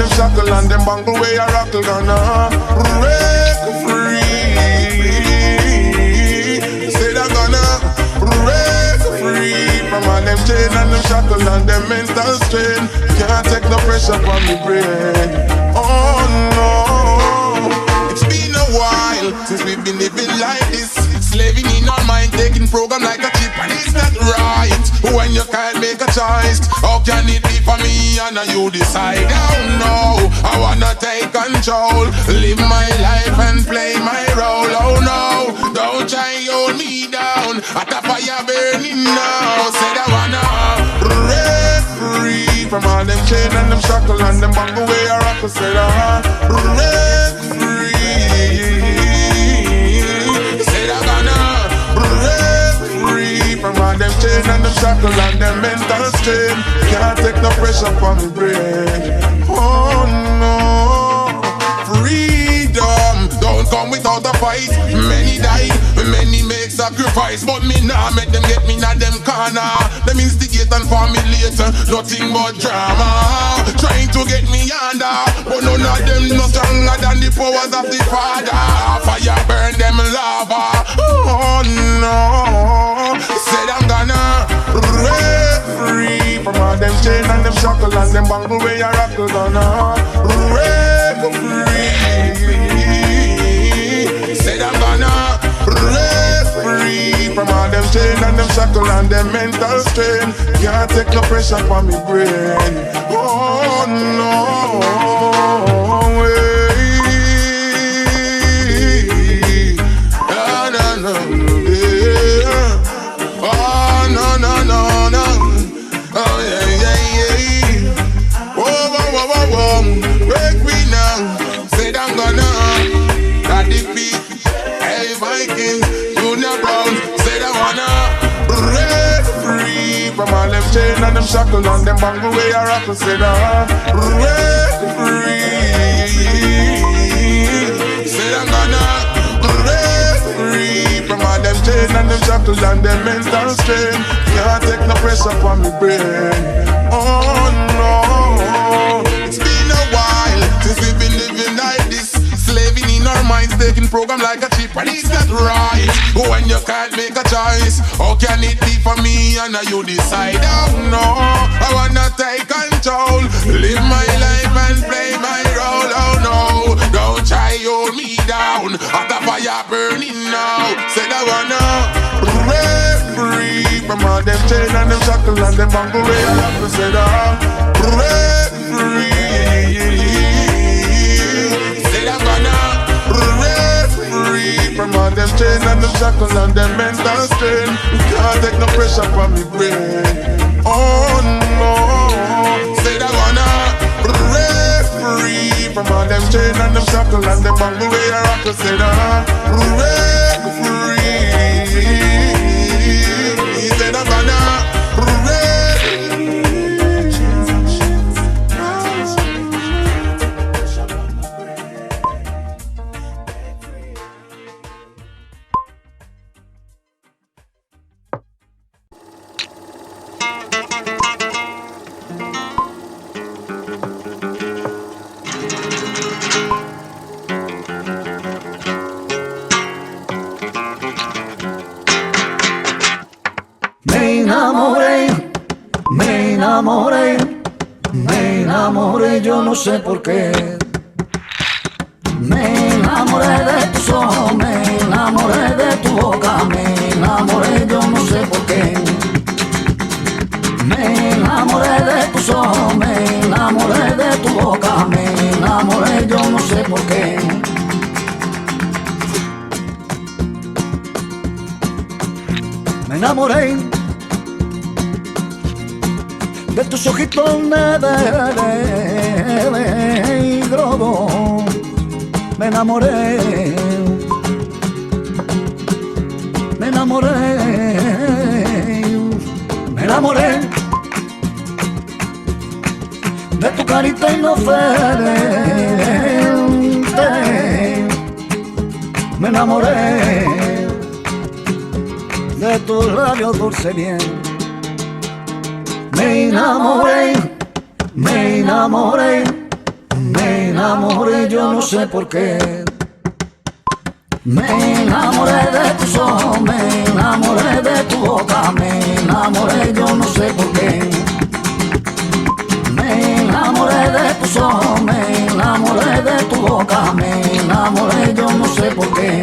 them shackle and them bangle where you rockle gonna break free. Say they're gonna break free from all them chain and them shackle and them mental strain. Can't take no pressure from me brain. Oh no, it's been a while since we've been living like this. Slaving in our mind, taking program like a chip, and it's not right when you can't make a choice. How can it be for me and you decide? Oh no, I wanna take control, live my life and play my role. Oh no, don't try hold me down, at the fire burning now. Said I wanna break free from all them chain and them shackle and them bangle way I rock. Said I break free. Said I gonna break free from all them chain and them shackle and them mental strain. Can't take no pressure from me brain. Oh no, freedom don't come without a fight. Many died, many make sacrifice, but me nah make them get me na them corner. Them instigate and formulate nothing but drama, trying to get me under, but none of them no stronger than the powers of the Father. Fire burn them lava. Oh no, said I'm gonna break free from all them chain and them shackle and them bangle where you rockle. Gonna break free. Said I'm gonna break free from all them chain and them shackle and them mental strain. Can't take no pressure from me brain. Oh no way. No, no, no, yeah. Oh no, no, no, no. Oh yeah, yeah, yeah. Whoa, whoa, whoa, whoa, whoa. Break me now. Said I'm gonna defeat hey Viking, Junior Brown. Said I wanna break free from all them chain and them shackle and them bangle way I rock. Said I break free. Said I'm gonna break free from all them chain and them shackle and them mental strain. Can't take no pressure from me brain. Oh no, it's been a while since we've been living like this. Slaving in our minds, taking program like a chip, and it's not right when you can't make a choice. How can it be for me and you decide? Oh no, I wanna take control, live my life and play my role. Oh no, don't try hold me down, at the fire burning now. Said I wanna break free from all them chain and them shackle and them bangle way I have to. Said I break free. I'm gonna break free from all them chain and them shackle and them mental strain. Can't take no pressure from me brain. Oh no, said I wanna break free from all them chain and them shackle and them bangle way I rock. Said I break free. He said I'm gonna break. Yo no sé por qué. Me enamoré de tus ojos, me enamoré de tu boca, me enamoré, yo no sé por qué. Me enamoré de tus ojos, me enamoré de tu boca, me enamoré, yo no sé por qué. Me enamoré de tus ojitos negros, me enamoré, me enamoré, me enamoré de tu carita inocente, me enamoré de tus labios dulce bien. Me enamoré, me enamoré, enamoré, yo no sé por qué. Me enamoré de tus ojos, me enamoré de tu boca, me enamoré, yo no sé por qué. Me enamoré de tus ojos, me enamoré de tu boca, me enamoré, yo no sé por qué.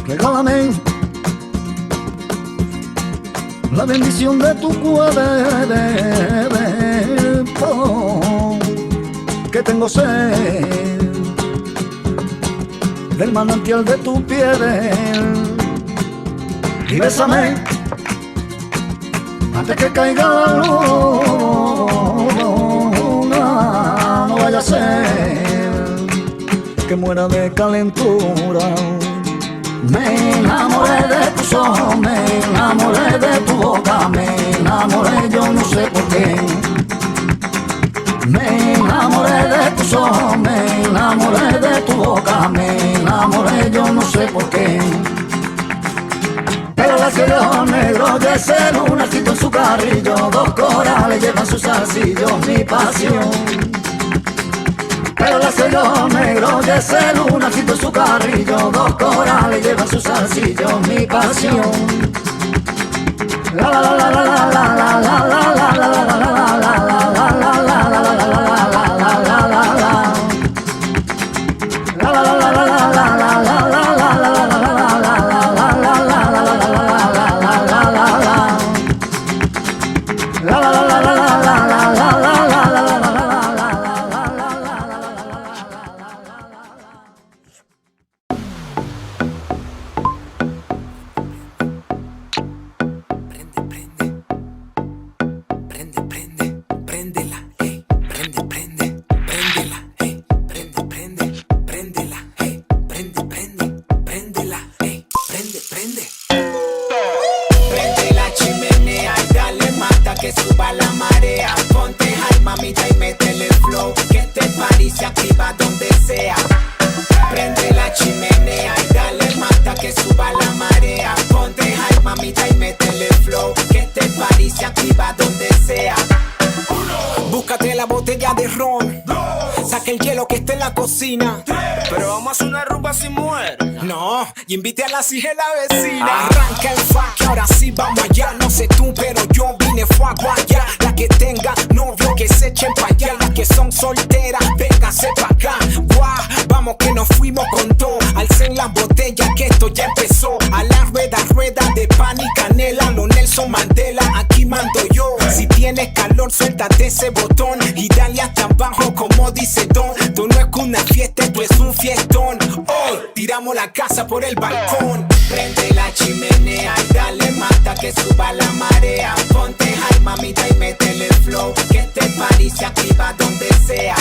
Regálame la bendición de tu cuerpo, que tengo sed del manantial de tu piel, y bésame antes que caiga la luna. No vaya a ser que muera de calentura. Me enamoré de tus ojos, me enamoré de tu boca, me enamoré, yo no sé por qué. Me enamoré de tus ojos, me enamoré de tu boca, me enamoré, yo no sé por qué. Pero la que de ojos negros, de ese lunarcito en su carrillo, dos corales llevan sus zarcillos, mi pasión. Pero la que de ojos negros, de ese lunarcito en su carrillo, dos corales llevan sus zarcillos, mi pasión. La la la la la la la la la la la la la la Pero vamos a hacer una rumba sin mujer. No, y invite a las hijas de la vecina. Arranca el fa, que ahora sí vamos allá. No sé tú, pero yo vine fue a guayar. La que tenga novio, que se echen pa' allá. Las que son solteras, véngase pa' acá. Guau, vamos que nos fuimos con todo. Alcen las botellas, que esto ya empezó. A la rueda, rueda de pan y canela. Lo Nelson Mandela, aquí mando yo. Si tienes calor, suéltate ese botón y dale hasta abajo como dice Don. Tú no es que una fiesta, esto es un fiestón. Hoy tiramos la casa por el balcón. Prende la chimenea y dale mata que suba la marea. Ponte high, mamita, y métele el flow. Que este party se activa donde sea.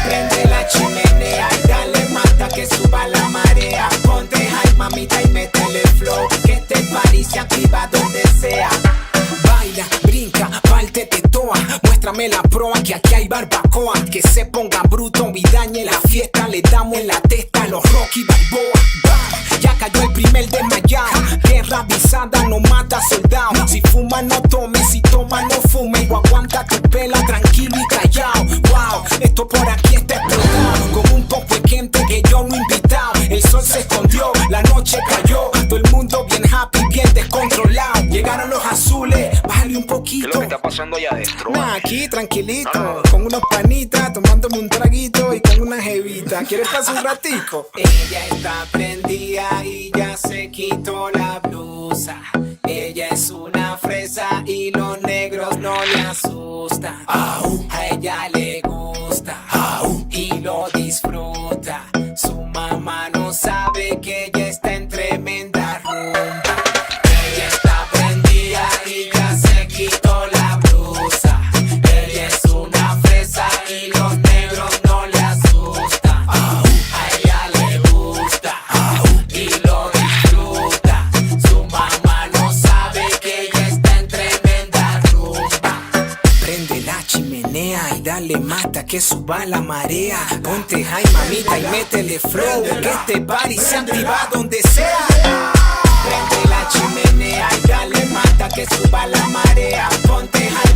Prende la chimenea y dale mata que suba la marea. Ponte high, mamita, y métele el flow. Que este party se activa donde sea. Baila, brinca, pártete toa. Muéstrame la proa que aquí hay barbacoa. Que se ponga bruto y dañe la fiesta. Le damos en la testa a los Rocky Balboa. Ya cayó el primer desmayado. Guerra avisada no mata soldado. Si fuma no tome, si toma no fume. O aguanta tu pela tranquilo y callado. Wow, esto por aquí está explotado. Con un poco de gente que yo no he invitado. El sol se escondió, la noche cayó. Todo el mundo bien happy, bien descontrolado. Llegaron los azules, bájale un poquito. ¿Qué es lo que está pasando allá adentro? Nah, aquí tranquilito, con unos panitas, tomándome un traguito y con una jevita. ¿Quieres pasar un ratico? Ella está prendida y ya se quitó la blusa. Ella es una fresa y los negros no le asustan. A ella le gusta y lo disfruta. Su mamá no sabe que ella está en tremenda rumba. Ella está prendida y ya se quitó la blusa. Ella es una fresa y los negros no le asustan. A ella le gusta y lo disfruta. Su mamá no sabe que ella está en tremenda rumba. Prende la chimenea y dale mata que suba la marea. Ponte high, mamita, y métele flow. Que este party se activa donde sea. Prende la chimenea y dale mata que suba la marea. Ponte high,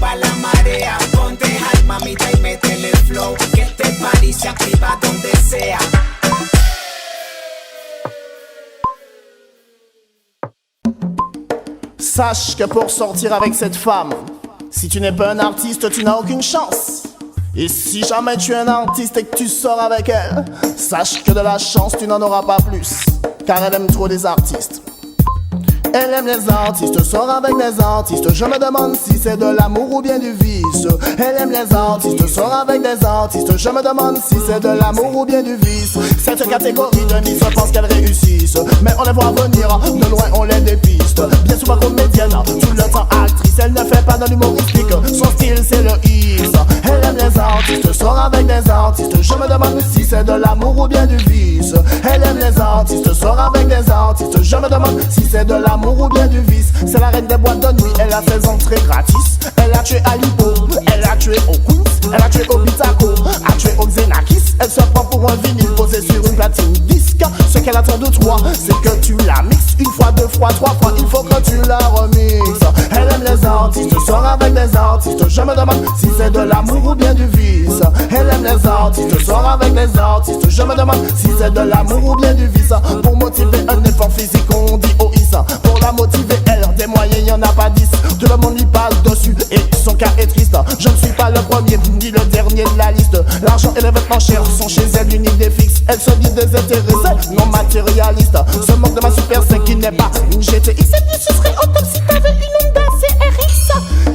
va la marea. Ponte high, mamita, y métele flow, que este party se activa donde sea. Sache que pour sortir avec cette femme, si tu n'es pas un artiste, tu n'as aucune chance. Et si jamais tu es un artiste et que tu sors avec elle, sache que de la chance tu n'en auras pas plus, car elle aime trop les artistes. Elle aime les artistes, sort avec les artistes. Je me demande si c'est de l'amour ou bien du vice. Elle aime les artistes, sort avec des artistes. Je me demande si c'est de l'amour ou bien du vice. Cette catégorie de Miss, je pense qu'elles réussissent, mais on les voit venir, de loin on les dépiste. Bien souvent comédienne, tout le temps actrice. Elle ne fait pas de l'humoristique, son style c'est le hit. Elle aime les artistes, sort avec des artistes. Je me demande si c'est de l'amour ou bien du vice. Elle aime les artistes, sort avec des artistes. Je me demande si c'est de l'amour ou bien du vice. C'est la reine des boîtes de nuit, elle a ses entrées gratis. Elle a tué à Lipo, elle a tué au Queens, elle a tué au Bitaco, a tué au Xenakis. Elle se prend pour un vinyle posé sur une platine disque. Ce qu'elle attend de toi, c'est que tu la mixes une fois, deux fois, trois fois, il faut que tu la remixes. Elle aime les artistes, sort avec des artistes. Je me demande si c'est de l'amour ou bien du vice. Elle aime les artistes, sort avec des artistes. Je me demande si c'est de l'amour ou bien du vice. Pour motiver un effort physique, on dit OIS. Pour la motiver, elle, des moyens, y'en a pas 10. Tout le monde lui parle dessus et son cas est triste. Je ne suis pas le premier, ni le dernier de la liste. L'argent et les vêtements chers sont chez elle l'unique des fixes. Elle se dit désintéressée, non matérialiste. Se moque de ma Super 5 qui n'est pas une GTX. Elle dit ce serait hot si t'avais une Honda CRX.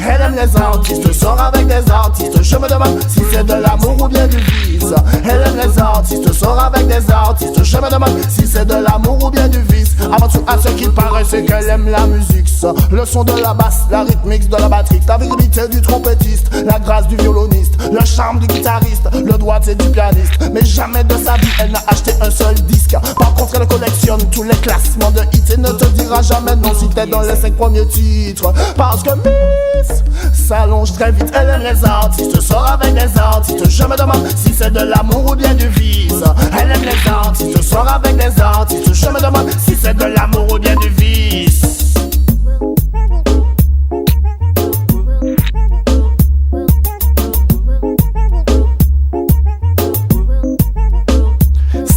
Elle aime les artistes, sort avec des artistes. Je me demande si c'est de l'amour ou bien du vice. Elle aime les artistes, sort avec des artistes. Je me demande si c'est de l'amour ou bien du vice. Avant tout, à ce qu'il paraît, c'est qu'elle aime la musique. Le son de la basse, la rythmique de la batterie, la virilité du trompettiste, la grâce du violoniste, le charme du guitariste, le doigté du pianiste. Mais jamais de sa vie, elle n'a acheté un seul disque. Par contre, elle collectionne tous les classements de hits et ne te dira jamais non si t'es dans les 5 premiers titres. Parce que Miss s'allonge très vite. Elle aime les artistes, sort avec les artistes. Je me demande si c'est de l'amour ou bien du vice. Elle aime les artistes, sort avec les artistes. Je me demande si c'est de l'amour ou bien du vice.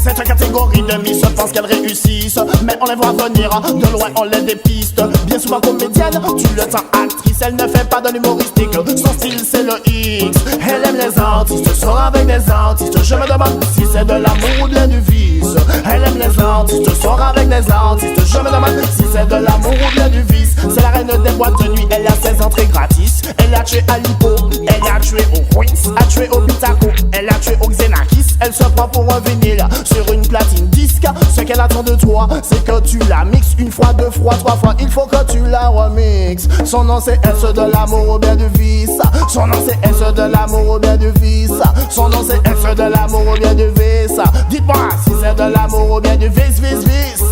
Cette catégorie de Miss, je pense qu'elles réussissent, mais on les voit venir, de loin on les dépiste. Bien souvent comédienne, tout le temps actrice. Elle ne fait pas de l'humoristique, son style c'est le X. Elle aime les artistes, sort avec des artistes. Je me demande si c'est de l'amour ou bien du vice. Elle aime les artistes, sort avec des artistes. Je me demande si c'est de l'amour ou bien du vice. C'est la reine des boîtes de nuit, elle a ses entrées gratis. Elle a tué à Lipo, elle a tué au Queens, a tué au Bitaco, elle a tué au Xenakis. Elle se prend pour un vinyle sur une platine disque. Ce qu'elle attend de toi, c'est que tu la mixes une fois, deux fois, trois fois. Il faut que tu la remixes. Son nom c'est S de l'amour ou bien du vice. Son nom c'est S de l'amour ou bien du vice. Son nom c'est S de l'amour ou bien du vice. Dites-moi si c'est de l'amour ou bien du vice, vice, vice.